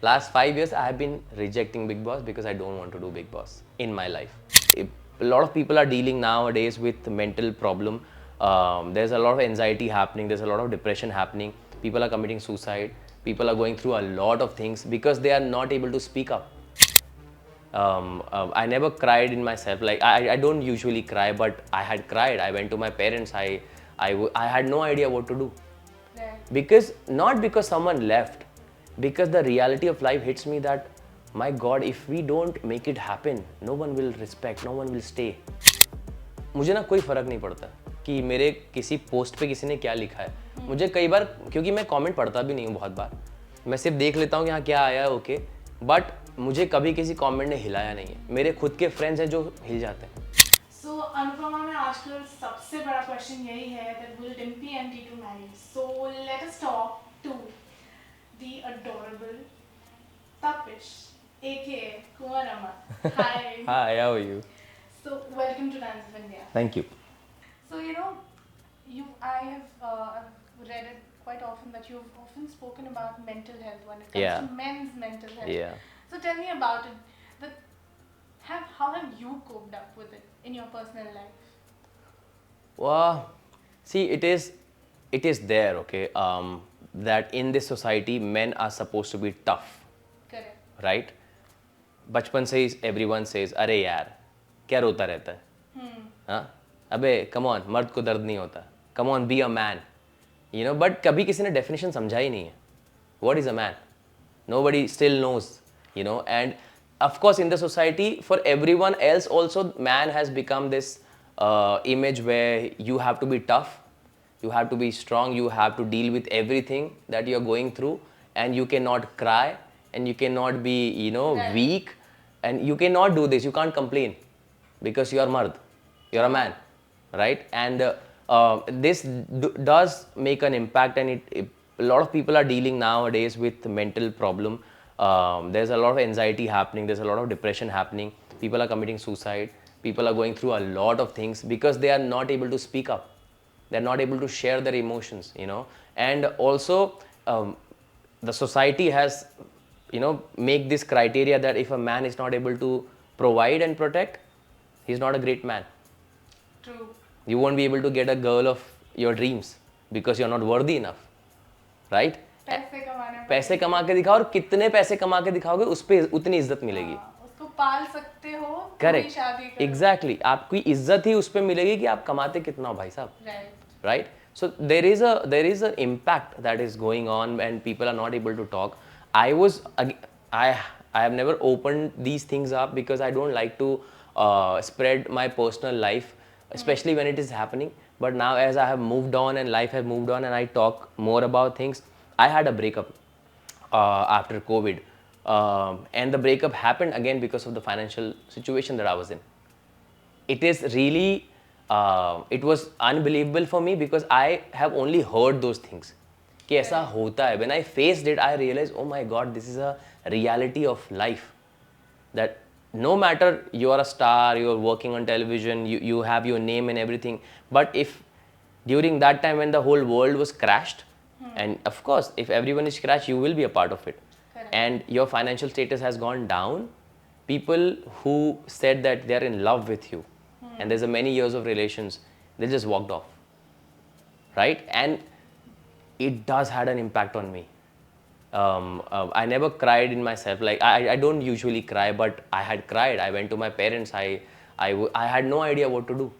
Last 5 years, I have been rejecting Big Boss because I don't want to do Big Boss in my life. A lot of people are dealing nowadays with mental problem. There's a lot of anxiety happening. There's a lot of depression happening. People are committing suicide. People are going through a lot of things because they are not able to speak up. I never cried in myself. Like I don't usually cry, but I had cried. I went to my parents. I had no idea what to do. Right. Because not because someone left, because the reality of life hits me that my God, if we don't make it happen, no one will respect, no one will stay. मुझे ना कोई फर्क नहीं पड़ता कि मेरे किसी post पे किसी ने क्या लिखा है. मुझे कई बार, क्योंकि मैं कमेंट पढ़ता भी नहीं हूँ बहुत बार, मैं सिर्फ देख लेता हूँ कि हाँ क्या आया है, ओके, बट मुझे कभी किसी कमेंट ने हिलाया नहीं है. मेरे खुद के फ्रेंड्स हैं जो हिल जाते हैं. So अनुपमा में आजकल सबसे बड़ा क्वेश्चन यही है that will Dimpy and Titu marry? So let us talk to the adorable Tapish, aka Kumar Amar. Hi. Hi, how are you? So welcome to Dance of India. Thank you. So I have read it quite often that you've often spoken about mental health when it comes Yeah. to men's mental health. Yeah. So tell me about it. How have you coped up with it in your personal life? Well, see, it is there, okay, that in this society, men are supposed to be tough, Correct. right? बचपन से ही everyone says, अरे यार, क्या रोता रहता है? हाँ? अबे, come on, मर्द को दर्द नहीं होता. Come on, be a man. But कभी किसी ने definition समझा ही नहीं है. What is a man? Nobody still knows, and of course in the society, for everyone else also, man has become this image where you have to be tough, you have to be strong, you have to deal with everything that you're going through, and you cannot cry, and you cannot be Right. weak, and you cannot do this, you can't complain because you're mard, you're a man, right? And this does make an impact, and a lot of people are dealing nowadays with mental problem. There's a lot of anxiety happening, there's a lot of depression happening, people are committing suicide, people are going through a lot of things because they are not able to speak up, they're not able to share their emotions, and also the society has make this criteria that if a man is not able to provide and protect, he's not a great man. True. You won't be able to get a girl of your dreams because you're not worthy enough, right? पैसे कमाने में पैसे कमा के दिखाओ, और कितने पैसे कमा के दिखाओगे उस पे उतनी इज्जत मिलेगी. उसको पाल सकते हो तो करेक्ट, ही शादी करो. एग्जैक्टली. आपकी इज्जत ही उस पे मिलेगी कि आप कमाते कितना हो भाई साहब, Right. right? So there is an impact that is going on and people are not able to talk. I have never opened these things up because I don't like to spread my personal life, especially when it is happening. But now as I have moved on and life has moved on and I talk more about things, I had a breakup after COVID, and the breakup happened again because of the financial situation that I was in. It is really, it was unbelievable for me because I have only heard those things कि ऐसा होता है. When I faced it, I realized, oh my God, this is a reality of life. That no matter you are a star, you are working on television, you have your name and everything, but if during that time when the whole world was crashed, and of course, if everyone is crashed, you will be a part of it. Correct. And your financial status has gone down, people who said that they are in love with you, and there's a many years of relations, they just walked off, right? And it does had an impact on me. I never cried in myself. Like I don't usually cry, but I had cried. I went to my parents. I had no idea what to do.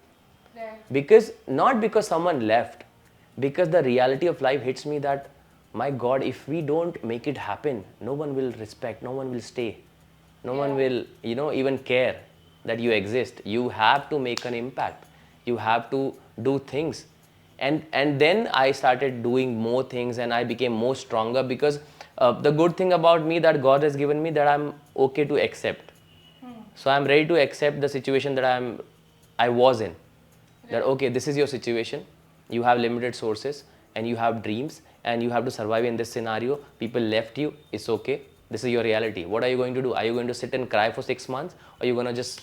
Right. Because not because someone left, because the reality of life hits me that my God, if we don't make it happen, no one will respect, no one will stay, no one will even care that you exist. You have to make an impact, you have to do things. And then I started doing more things and I became more stronger because the good thing about me that God has given me, that I'm okay to accept. So I'm ready to accept the situation that I was in. That okay, this is your situation, you have limited sources and you have dreams and you have to survive in this scenario. People left you, it's okay, this is your reality. What are you going to do? Are you going to sit and cry for 6 months, or are you going to just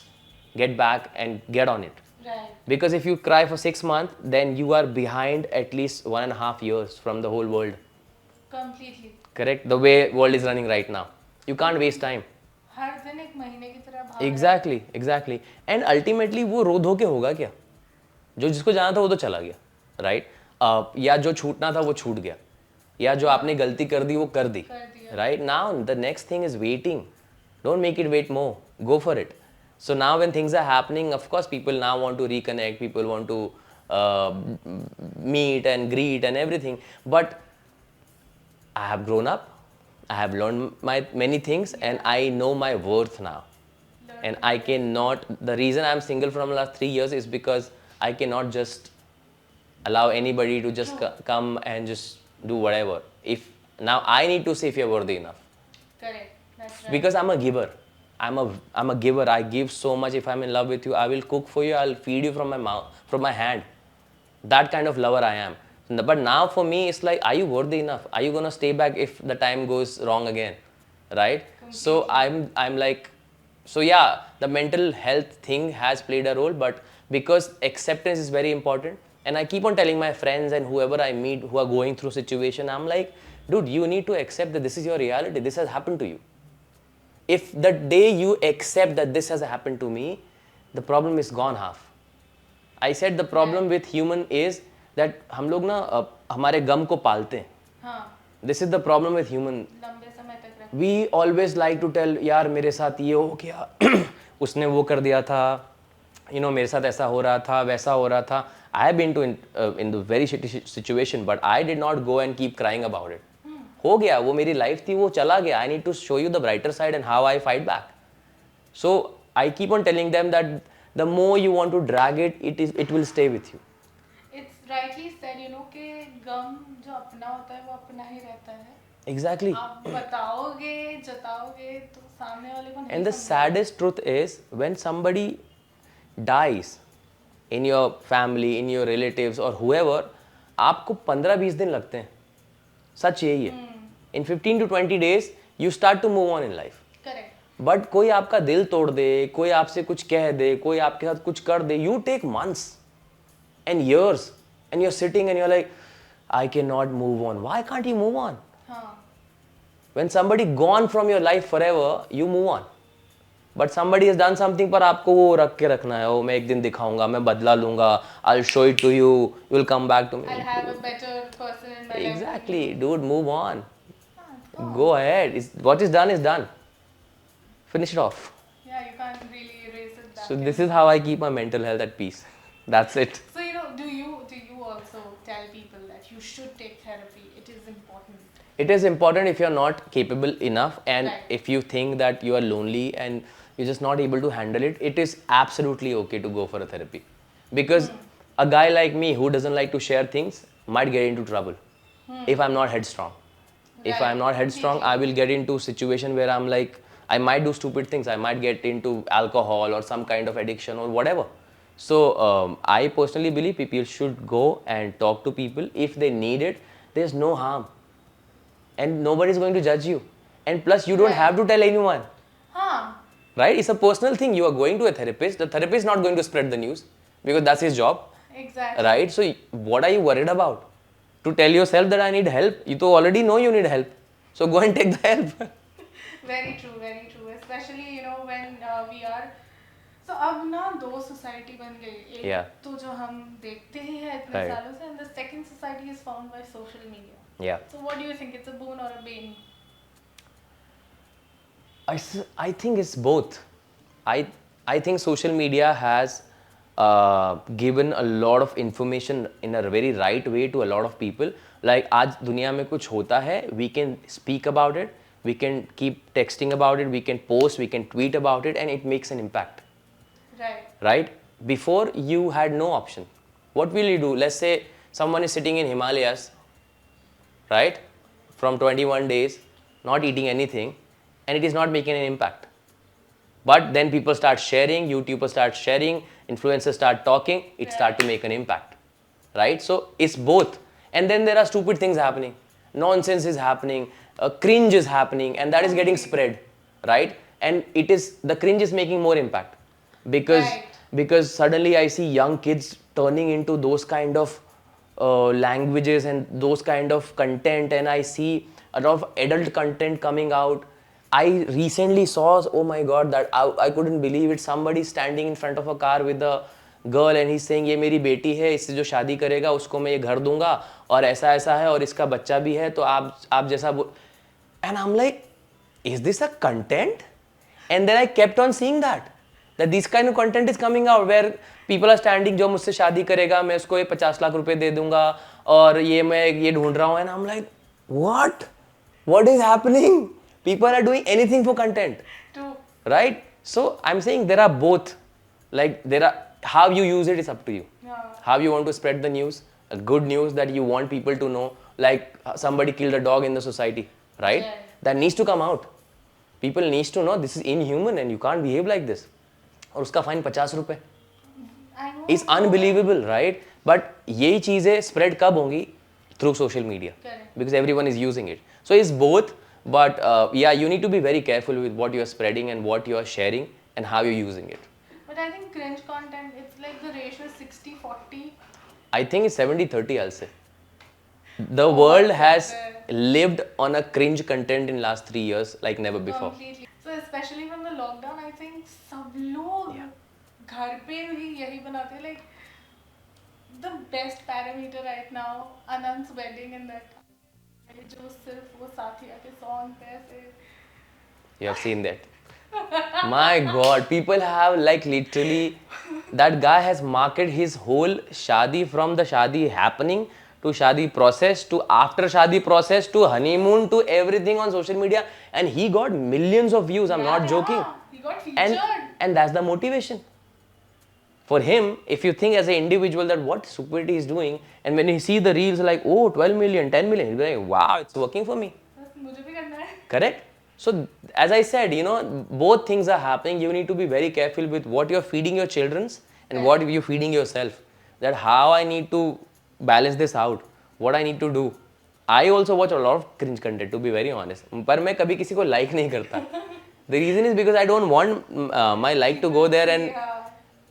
get back and get on it? Right. Because if you cry for 6 months, then you are behind at least 1.5 years from the whole world. Completely. Correct? The way world is running right now. You can't waste time. हर दिन एक महीने की तरह भाग Exactly, exactly. And ultimately वो रो धो के होगा क्या? जो जिसको जाना था वो तो चला गया, राइट? या जो छूटना था वो छूट गया, या जो आपने गलती कर दी वो कर दी, right? Now the next thing is waiting. Don't make it wait more. Go for it. So now when things are happening, of course, people now want to reconnect. People want to meet and greet and everything. But I have grown up. I have learned my many things, and I know my worth now. And I cannot. The reason I'm single from the last 3 years is because I cannot just allow anybody to just come and just do whatever. If now I need to say if you're worthy enough. Correct. That's right. Because I'm a giver. I'm a giver. I give so much. If I'm in love with you, I will cook for you. I'll feed you from my mouth, from my hand. That kind of lover I am. But now for me, it's like, are you worthy enough? Are you gonna stay back if the time goes wrong again, right? So I'm like, so yeah, the mental health thing has played a role, but because acceptance is very important, and I keep on telling my friends and whoever I meet who are going through situation, I'm like, dude, you need to accept that this is your reality. This has happened to you. If the day you accept that this has happened to me, the problem is gone half. I said the problem with human is that हम लोग ना हमारे गम को पालते हैं. हाँ. This is the problem with human. लंबे समय तक रख. We always like to tell यार मेरे साथ ये हो गया, उसने वो कर दिया था, मेरे साथ ऐसा हो रहा था, वैसा हो रहा था. I have been to in the very shitty situation, but I did not go and keep crying about it. हो गया, वो मेरी लाइफ थी, वो चला गया. I need to show you the brighter side and how I fight back. So I keep on telling them that the more you want to drag it, it will stay with you. It's rightly said, कि गम जो अपना होता है वो अपना ही रहता है. Exactly. आप बताओगे, जताओगे तो सामने वाले को नहीं. And the saddest truth is when somebody dies in your family, in your relatives or whoever, आपको 15-20 दिन लगते हैं. सच यही है. In 15 to 20 days, you start to move on in life. Correct. But कोई आपका दिल तोड़ दे, कोई आपसे कुछ कह दे, कोई आपके साथ कुछ कर दे, you take months and years and you're sitting and you're like, I cannot move on. Why can't you move on? हाँ. When somebody gone from your life forever, you move on. But somebody has done something पर आपको वो रख के रखना है. मैं एक दिन दिखाऊंगा, मैं बदला लूंगा. I'll show it to you. You'll come back to me. I'll have a better person in my life. Exactly, dude. Move on. Go ahead. What is done is done. Finish it off. Yeah, you can't really erase it that So way. this is how I keep my mental health at peace. That's it. So do you also tell people that you should take therapy? It is important. It is important if you're not capable enough, and Right. if you think that you are lonely and you're just not able to handle it, it is absolutely okay to go for a therapy. Because a guy like me who doesn't like to share things might get into trouble if I'm not headstrong. If Right. I'm not headstrong, I will get into situation where I'm like, I might do stupid things. I might get into alcohol or some kind of addiction or whatever. So I personally believe people should go and talk to people if they need it. There's no harm, and nobody is going to judge you. And plus, you don't Right. have to tell anyone, हाँ. right? It's a personal thing. You are going to a therapist. The therapist is not going to spread the news because that's his job, Exactly. right? So what are you worried about? To tell yourself that I need help, you to already know you need help. So go and take the help. Very true, very true. Especially when we are. So अब ना दो society बन गई. एक Yeah. तो जो हम देखते ही हैं इतने Right. सालों से, and the second society is found by social media. Yeah. So what do you think? It's a boon or a bane? I think it's both. I think social media has given a lot of information in a very right way to a lot of people. Like आज दुनिया में कुछ होता है, we can speak about it, we can keep texting about it, we can post, we can tweet about it, and it makes an impact. Right. Right? Before you had no option. What will you do? Let's say someone is sitting in Himalayas, right? From 21 days, not eating anything, and it is not making an impact. But then people start sharing, YouTubers start sharing, influencers start talking, it start to make an impact, right? So it's both. And then there are stupid things happening, nonsense is happening, cringe is happening, and that is getting spread, right? And the cringe is making more impact because Right. because suddenly I see young kids turning into those kind of languages and those kind of content, and I see a lot of adult content coming out. I recently saw, oh my god, that I couldn't believe it. Somebody standing in front of a car with a girl and he's saying, ये मेरी बेटी है, इससे जो शादी करेगा उसको मैं ये घर दूंगा और ऐसा ऐसा है और इसका बच्चा भी है, तो आप जैसा and I'm like, is this a content? And then I kept on seeing that this kind of content is coming out where people are standing, जो मुझसे शादी करेगा मैं उसको ये 50 लाख रुपए दे दूंगा और ये मैं ये ढूंढ रहा हूँ. And I'm like, what is happening? People are doing anything for content. True. Right? So I'm saying there are both. Like there are, how you use it is up to you. Yeah. How you want to spread the news, a good news that you want people to know, like somebody killed a dog in the society, right? Yeah. That needs to come out. People needs to know this is inhuman and you can't behave like this. और उसका fine 50 रुपए. I know. It's unbelievable, right? But यही चीजें spread कब होंगी? Through social media. Correct. Because everyone is using it. So it's both, but yeah, you need to be very careful with what you are spreading and what you are sharing and how you're using it. But I think cringe content, it's like the ratio is 60-40. I think it's 70-30, I'll say. The world has better. lived on a cringe content in last 3 years like never before. Completely. So especially from the lockdown, I think सब लोग घर पे भी यही बनाते हैं. Like the best parameter right now, Anand's wedding in that. जो सिर्फ वो साथिया के song पे ऐसे. You have seen that. My God, people have like literally, that guy has marketed his whole shadi from the shadi happening to shadi process to after shadi process to honeymoon to everything on social media, and he got millions of views. I'm not joking. He got featured. And that's the motivation. For him, if you think as an individual that what stupidity is doing, and when you see the reels like, oh, 12 million, 10 million, you'll be like, wow, it's working for me. मुझे भी करना है. Correct? So, as I said, you know, both things are happening. You need to be very careful with what you're feeding your children's and what you're feeding yourself. That how I need to balance this out, what I need to do. I also watch a lot of cringe content, to be very honest. पर मैं कभी किसी को like नहीं करता. The reason is because I don't want my like to go there, and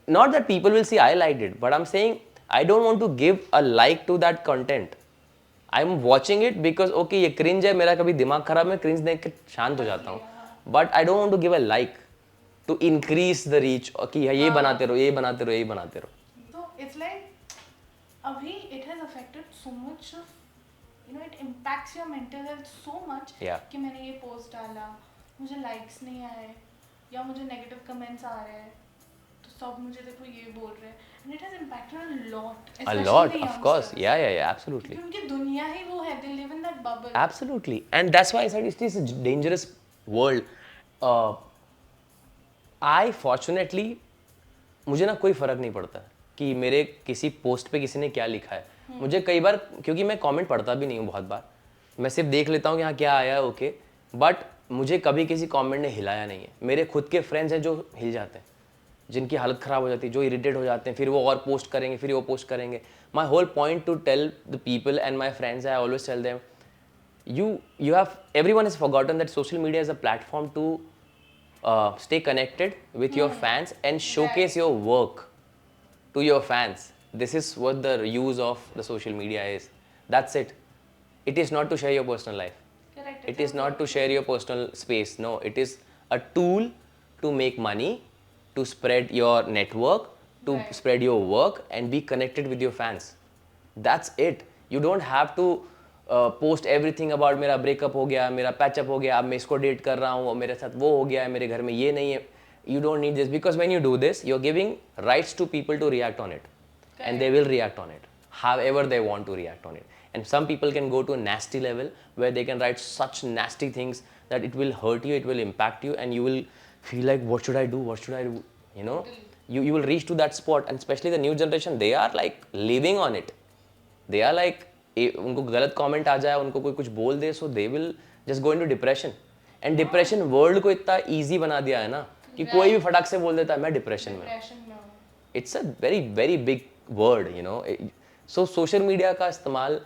not that people will see I liked it, but I'm saying I don't want to give a like to that content. I'm watching it because okay ये cringe है, मेरा कभी दिमाग खराब, मैं cringe देख के शांत हो जाता हूँ. But I don't want to give a like to increase the reach कि ये बनाते रहो, ये बनाते रहो, ये बनाते रहो. So it's like अभी it has affected so much of, you know, it impacts your mental health so much. Yeah. कि मैंने ये post डाला, मुझे likes नहीं आए या मुझे negative comments आ रहे हैं, तो सब मुझे देखो ये बोल रहे हैं, and it has impacted a lot. A lot, of course. Yeah, absolutely. क्योंकि उनकी दुनिया ही वो है, they live in that bubble. Absolutely. And that's why I said it is a dangerous world. I fortunately, मुझे ना कोई फर्क नहीं पड़ता कि मेरे किसी पोस्ट पे किसी ने क्या लिखा है. मुझे कई बार, क्योंकि मैं कमेंट पढ़ता भी नहीं हूँ बहुत बार, मैं सिर्फ देख लेता हूँ कि हाँ क्या आया है, ओके. बट मुझे कभी किसी कमेंट ने हिलाया नहीं है. मेरे खुद के फ्रेंड्स हैं जो हिल जाते हैं, जिनकी हालत ख़राब हो जाती है, जो इरिटेट हो जाते हैं, फिर वो और पोस्ट करेंगे, फिर वो पोस्ट करेंगे. My whole point to tell the people and my friends, I always tell them, you have, everyone has forgotten that social media is a platform to stay connected with your fans and showcase your work to your fans. This is what the use of the social media is. That's it. It is not to share your personal life. Correct. It is not to share your personal space. No, it is a tool to make money, to spread your network, to spread your work and be connected with your fans. That's it. You don't have to post everything about मेरा breakup हो गया, मेरा patch up हो गया, अब मैं इसको date कर रहा हूँ और मेरे साथ वो हो गया है, मेरे घर में ये नहीं है. You don't need this, because when you do this, you're giving rights to people to react on it. And they will react on it, however they want to react on it. And some people can go to a nasty level where they can write such nasty things that it will hurt you, it will impact you, and you will feel like, what should I do? What should I do? You know, you will reach to that spot. And especially the new generation, they are like living on it. They are like, उनको गलत comment आ जाए, उनको कोई कुछ बोल दे, so they will just go into depression. And depression world को इतना easy बना दिया है ना कि कोई भी फटाक से बोल देता है मैं depression में. It's a very very big word, you know. So social media का इस्तेमाल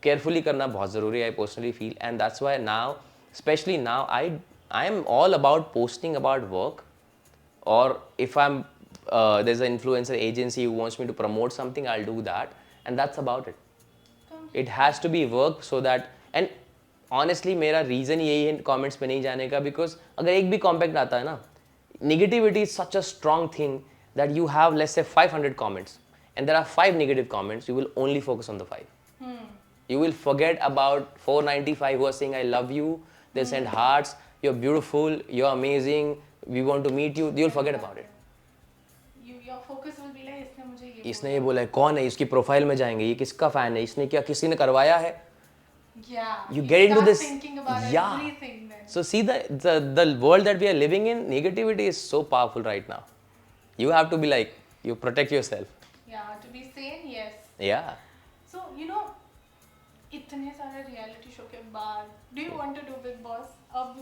carefully करना बहुत ज़रूरी है, I personally feel. And that's why now, especially now, I am all about posting about work, or if I'm there's an influencer agency who wants me to promote something, I'll do that, and that's about it. It has to be work, so that, and honestly मेरा reason यही है comments पे नहीं जाने का, because अगर एक भी कॉमेंट आता है ना, negativity is such a strong thing that you have, let's say, 500 comments and there are 5 negative comments, you will only focus on the 5. You will forget about 495 who are saying I love you, they send hearts, you're beautiful, you're amazing, we want to meet you. You'll forget about it. Your focus will be like इसने मुझे ये इसने ये बोला है, कौन है, इसकी प्रोफाइल में जाएंगे, ये किसका फैन है, इसने क्या किसी ने करवाया है. Yeah. You get into start this. thinking about Yeah. everything then. So see the world that we are living in, negativity is so powerful right now. You have to be like, you protect yourself. Yeah, to be sane, yes. Yeah. So, इतने सारे reality show के बाद, do you want to do Big Boss? अब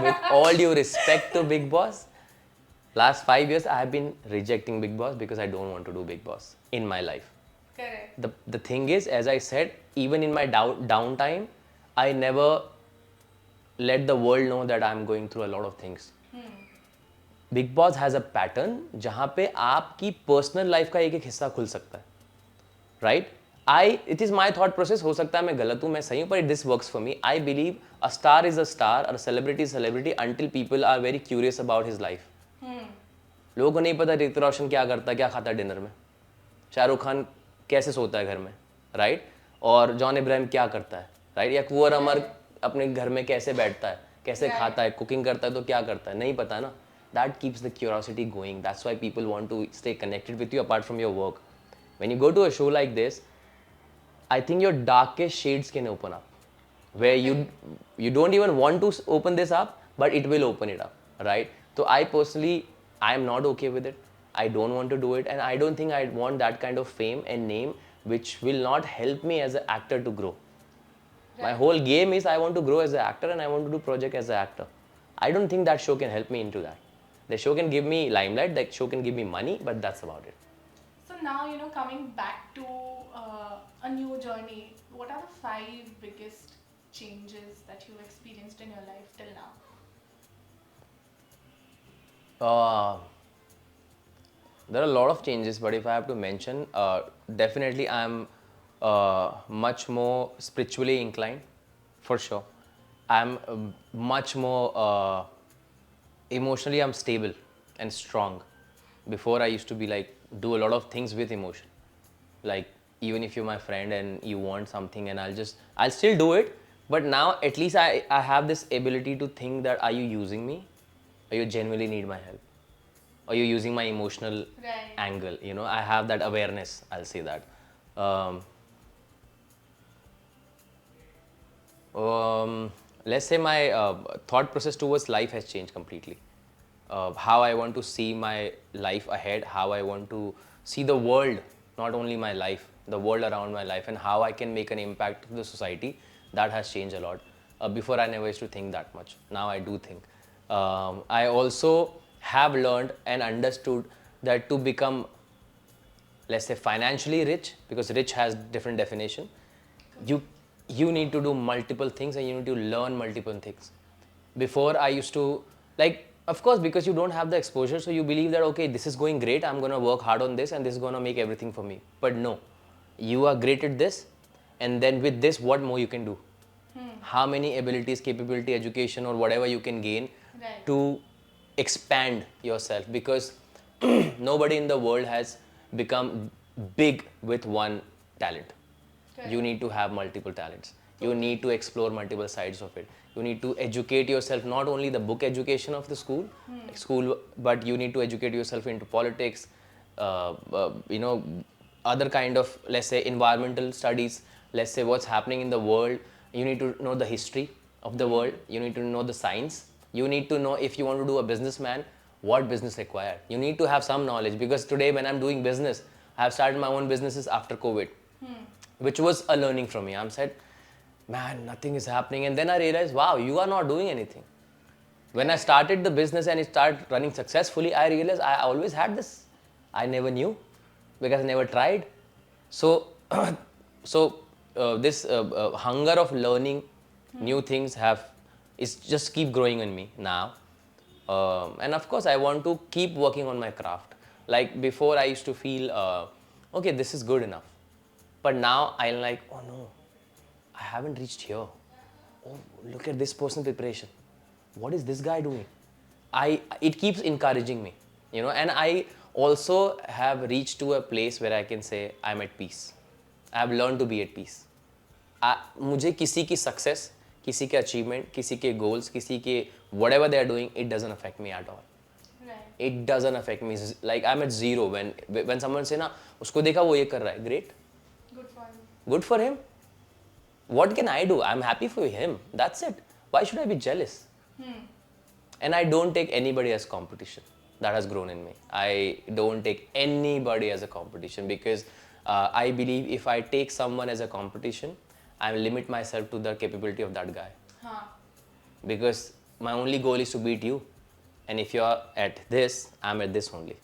With all due respect to Big Boss, last 5 years I have been rejecting Big Boss because I don't want to do Big Boss in my life. correct. The thing is, as I said, even in my downtime, I never let the world know that I'm going through a lot of things. Big boss has a pattern जहाँ पे आपकी personal life का एक एक हिस्सा खुल सकता है, right. It is my thought process, हो सकता है मैं गलत हूँ, मैं सही हूँ, पर this works for me. I believe a star is a star और celebrity celebrity until people are very curious about his life. लोगों को नहीं पता ऋतिक रोशन क्या करता है, क्या खाता है डिनर में, शाहरुख खान कैसे सोता है घर में, राइट, और जॉन इब्राहिम क्या करता है, राइट, या कुंवर अमर अपने घर में कैसे बैठता है, कैसे खाता है, कुकिंग करता है तो क्या करता है, नहीं पता ना. That keeps the curiosity going. That's why people want to stay connected with you apart from your work. When you go to a show like this, I think your darkest shades can open up, where you don't even want to open this up, but it will open it up, right? So I personally, I am not okay with it. I don't want to do it, and I don't think I want that kind of fame and name which will not help me as an actor to grow. My whole game is I want to grow as an actor and I want to do project as an actor. I don't think that show can help me into that. The show can give me limelight, the show can give me money, but that's about it. So now, coming back to a new journey, what are the 5 biggest changes that you've experienced in your life till now? There are a lot of changes, but if I have to mention, definitely I'm much more spiritually inclined, for sure. I'm much more emotionally, I'm stable and strong. Before I used to be like, do a lot of things with emotion. Like, even if you're my friend and you want something and I'll still do it. But now at least I have this ability to think that, are you using me? Or you genuinely need my help? Or you're using my emotional Right. angle? I have that awareness, I'll say that. Let's say my thought process towards life has changed completely. How I want to see my life ahead, how I want to see the world, not only my life, the world around my life, and how I can make an impact to the society, that has changed a lot. Before I never used to think that much. Now I do think. I also have learned and understood that to become, let's say, financially rich, because rich has different definition, you need to do multiple things and you need to learn multiple things. Before I used to, like, of course, because you don't have the exposure, so you believe that, okay, this is going great, I'm going to work hard on this and this is going to make everything for me. But no, you are great at this, and then with this, what more you can do? How many abilities, capability, education, or whatever you can gain Right. to expand yourself, because nobody in the world has become big with one talent. Correct. You need to have multiple talents. You need to explore multiple sides of it. You need to educate yourself, not only the book education of the school, but you need to educate yourself into politics, other kind of, let's say, environmental studies, let's say what's happening in the world. You need to know the history of the world. You need to know the science. You need to know, if you want to do a businessman, what business required. You need to have some knowledge, because today when I'm doing business, I have started my own businesses after COVID, which was a learning from me. I'm said, man, nothing is happening. And then I realized, wow, you are not doing anything. When I started the business and it started running successfully, I realized I always had this. I never knew because I never tried. So, this hunger of learning new things is just keep growing in me now. And of course, I want to keep working on my craft. Like before, I used to feel, okay, this is good enough. But now I'm like, oh no, I haven't reached here. Oh, look at this person's preparation. What is this guy doing? It keeps encouraging me, you know, and I also have reached to a place where I can say I'm at peace. I have learned to be at peace. मुझे किसी की success, किसी के achievement, किसी के goals, किसी के whatever they are doing, it doesn't affect me at all. Right. It doesn't affect me. Like I'm at zero when someone say ना उसको देखा वो ये कर रहा है, great, Good for you. good for him. What can I do? I'm happy for him. That's it. Why should I be jealous? And I don't take anybody as competition. That has grown in me. I don't take anybody as a competition because I believe if I take someone as a competition, I limit myself to the capability of that guy. Huh. Because my only goal is to beat you. And if you're at this, I'm at this only.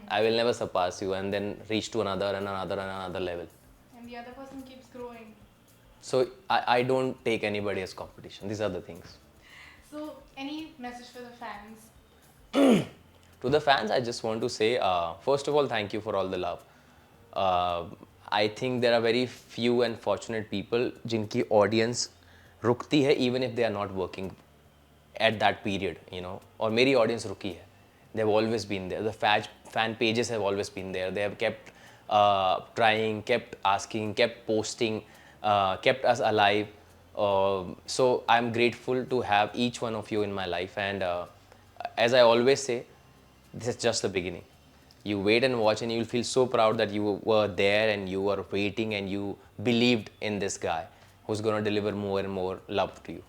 I will never surpass you and then reach to another and another and another level. And the other person keeps growing. So I don't take anybody as competition. These are the things. So, any message for the fans? To the fans, I just want to say, first of all, thank you for all the love. I think there are very few and fortunate people जिनकी audience रुकती है even if they are not working at that period, you know. और मेरी audience रुकी है. They've always been there. The fan pages have always been there. They have kept trying, kept asking, kept posting, kept us alive. So I'm grateful to have each one of you in my life. And as I always say, this is just the beginning. You wait and watch and you'll feel so proud that you were there and you were waiting and you believed in this guy who's going to deliver more and more love to you.